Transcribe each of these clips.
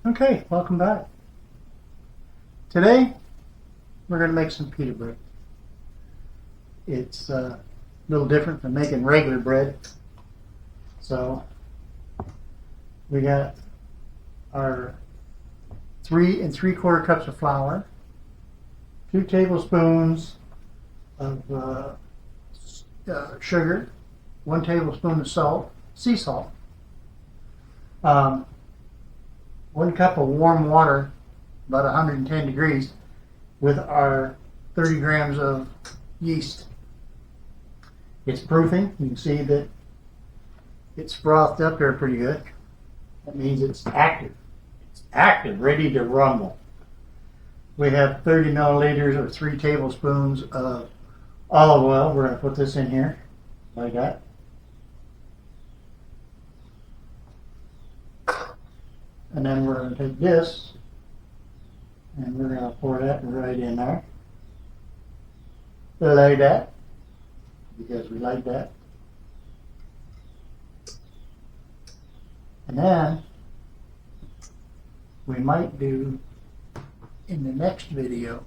Okay, welcome back. Today we're going to make some pita bread. It's a little different than making regular bread. So we got our 3 3/4 cups of flour, 2 tablespoons of sugar, 1 tablespoon of salt, sea salt, 1 cup of warm water, about 110 degrees, with our 30 grams of yeast. It's proofing. You can see that it's frothed up there pretty good. That means it's active. It's active, ready to rumble. We have 30 milliliters or 3 tablespoons of olive oil. We're going to put this in here like that. And then we're going to take this and we're going to pour that right in there. Like that, because we like that. And then we might do, in the next video,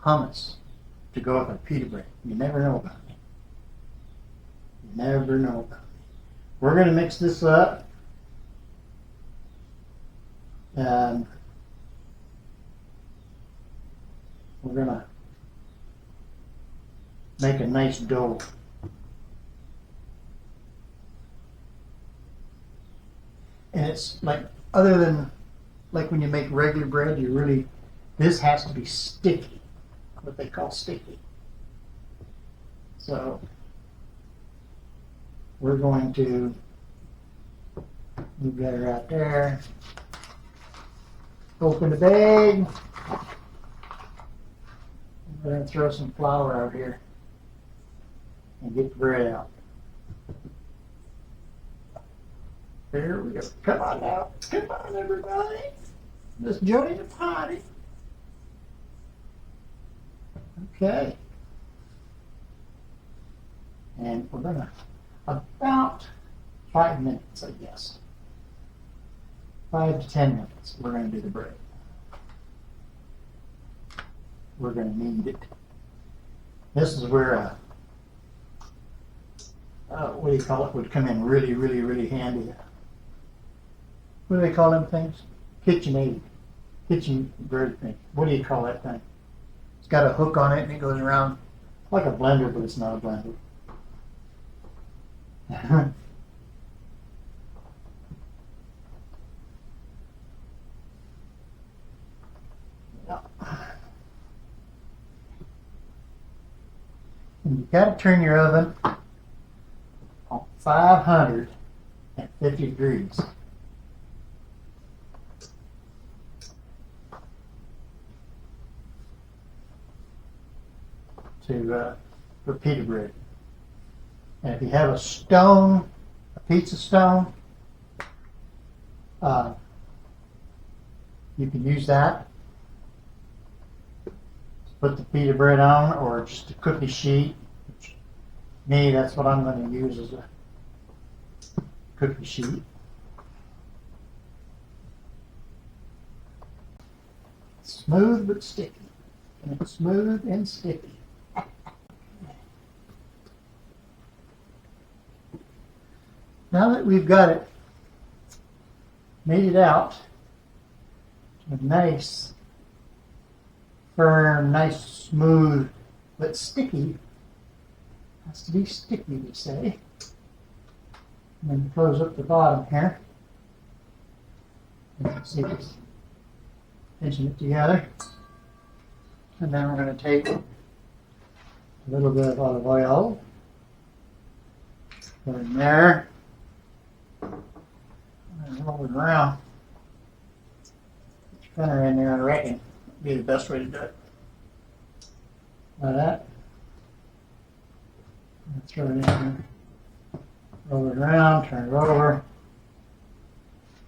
hummus to go with our pita bread. You never know about me. You never know about me. We're going to mix this up. And we're going to make a nice dough. And it's like, other than like when you make regular bread, this has to be sticky, what they call sticky. So we're going to move that right there. Open the bag. We're going to throw some flour out here and get the bread out. There we go. Come on now. Come on, everybody. Let's join the party. Okay. And we're going to, about 5 minutes, I guess. 5 to 10 minutes, we're going to do the bread. We're going to knead it. This is where what do you call it, would come in really, really, really handy. What do they call them things? KitchenAid. Kitchen bread thing. What do you call that thing? It's got a hook on it and it goes around like a blender, but it's not a blender. And you got to turn your oven on 550 degrees. For pita bread. And if you have a stone, a pizza stone, you can use that. Put the pita bread on, or just a cookie sheet. Me, that's what I'm going to use, as a cookie sheet. Smooth but sticky. And it's smooth and sticky. Now that we've got it made it out to a nice, firm, nice, smooth, but sticky. Has to be sticky, we say. And then close up the bottom here. You can see it's pinching it together. And then we're going to take a little bit of olive oil, put it in there, and roll it around. Put your spinner in there, I reckon. That'd be the best way to do it. Like that. And throw it in there. Roll it around, turn it over.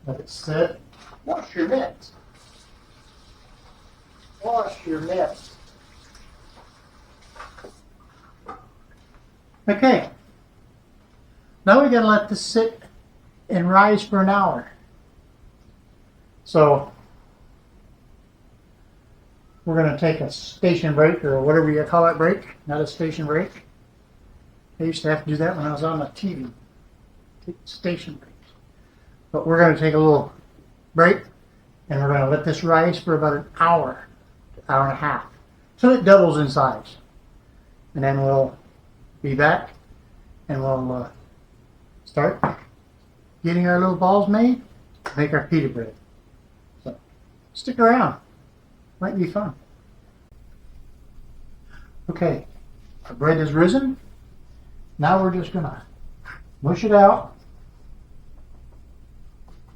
Let it sit. Wash your mitts. Wash your mitts. Okay. Now we got to let this sit and rise for an hour. So we're going to take a station break, or whatever you call that break, not a station break. I used to have to do that when I was on the TV, take station breaks. But we're going to take a little break, and we're going to let this rise for about an hour, hour and a half, till it doubles in size. And then we'll be back, and we'll start getting our little balls made, make our pita bread. So stick around. Might be fun. Okay, our bread is risen. Now we're just gonna mush it out.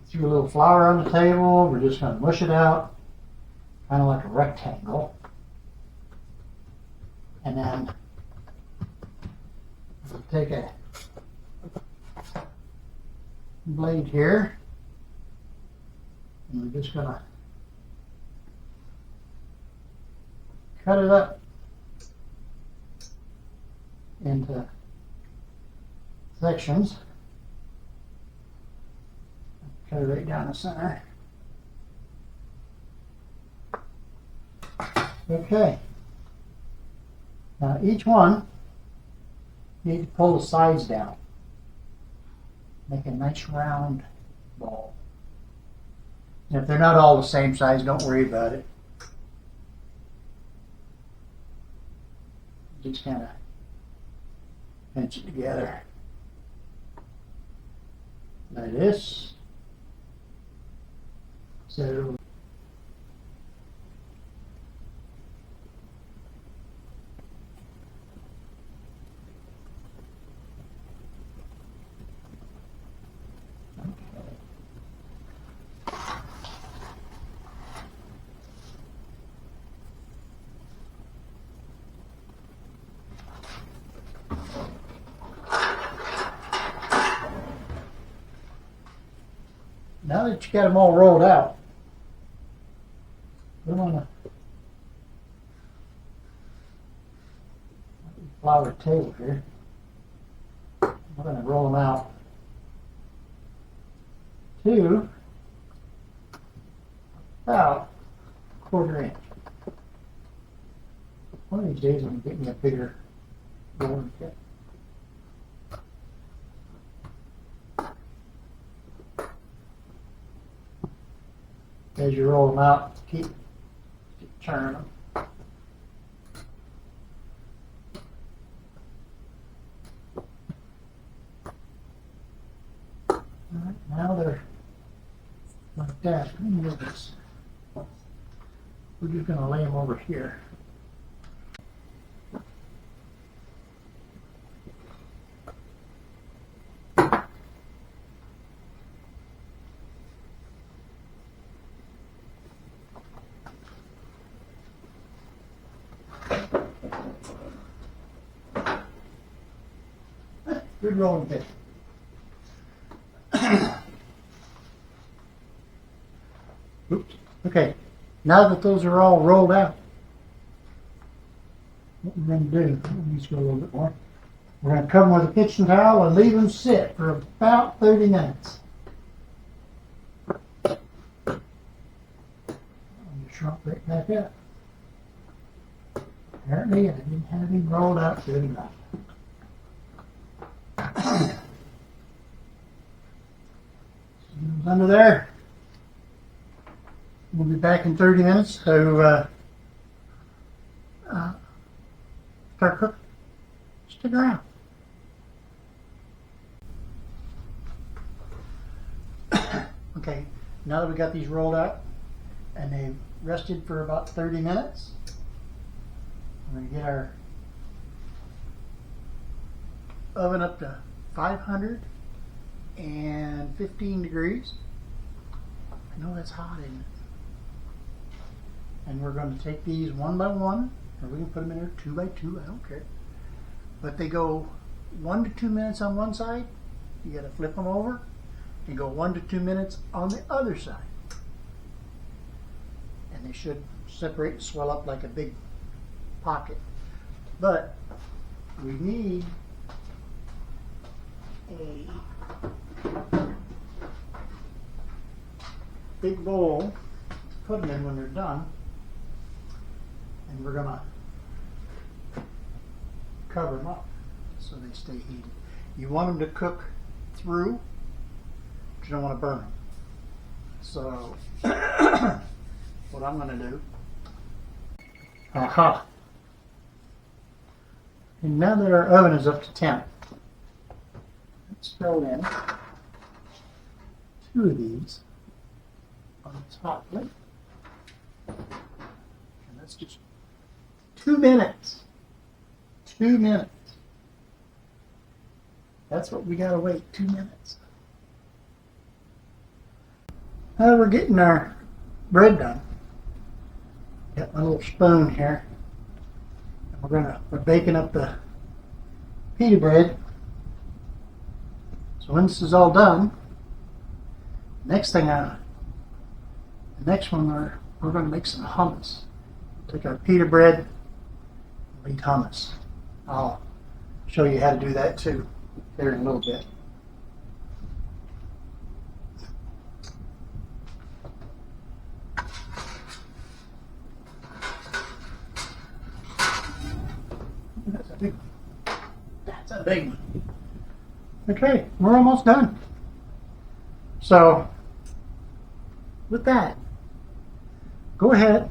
Threw a little flour on the table. We're just gonna mush it out, kind of like a rectangle. And then we'll take a blade here, and we're just gonna cut it up into sections. Cut it right down the center. Okay. Now each one, you need to pull the sides down. Make a nice round ball. And if they're not all the same size, don't worry about it. Just kind of pinch it together like this. So now that you got them all rolled out, put them on the flour table here. We're going to roll them out to about a quarter inch. One of these days I'm getting a bigger rolling kit. As you roll them out, keep turning them. All right, now they're like that. Let me move this. We're just going to lay them over here. Good rolling pin. Oops. Okay, now that those are all rolled out, what we're going to do, let me just go a little bit more. We're going to cover them with a kitchen towel and leave them sit for about 30 minutes. You shrunk right back up. Apparently, I didn't have him rolled out good enough. Under there. We'll be back in 30 minutes to start cooking. Stick around. Okay, now that we got these rolled out and they've rested for about 30 minutes, we're going to get our oven up to 515 degrees. I know that's hot, isn't it? And we're going to take these one by one, or we can put them in there 2 by 2, I don't care. But they go 1 to 2 minutes on one side. You got to flip them over and go 1 to 2 minutes on the other side. And they should separate and swell up like a big pocket. But we need a big bowl to put them in when they're done. And we're gonna cover them up so they stay heated. You want them to cook through, but you don't want to burn them. So what I'm gonna do, and now that our oven is up to temp, let's throw in 2 of these on the top plate. And that's just 2 minutes. 2 minutes. That's what we gotta wait, 2 minutes. Now we're getting our bread done. Got my little spoon here. And we're baking up the pita bread. So when this is all done, the next one we're going to make some hummus. Take our pita bread and eat hummus. I'll show you how to do that too here in a little bit. That's a big one. That's a big one. Okay, we're almost done. So, with that, go ahead,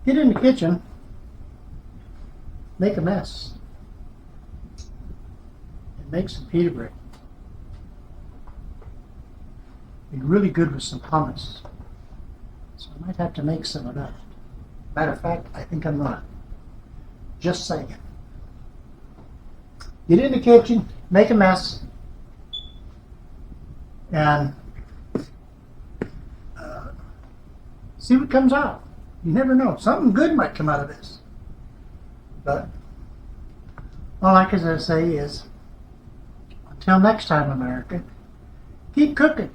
get in the kitchen, make a mess, and make some pita bread. Be really good with some hummus. So I might have to make some of that. Matter of fact, I think I'm gonna. Just saying. Get in the kitchen, make a mess, and see what comes out. You never know. Something good might come out of this. But all I can say is, until next time, America, keep cooking.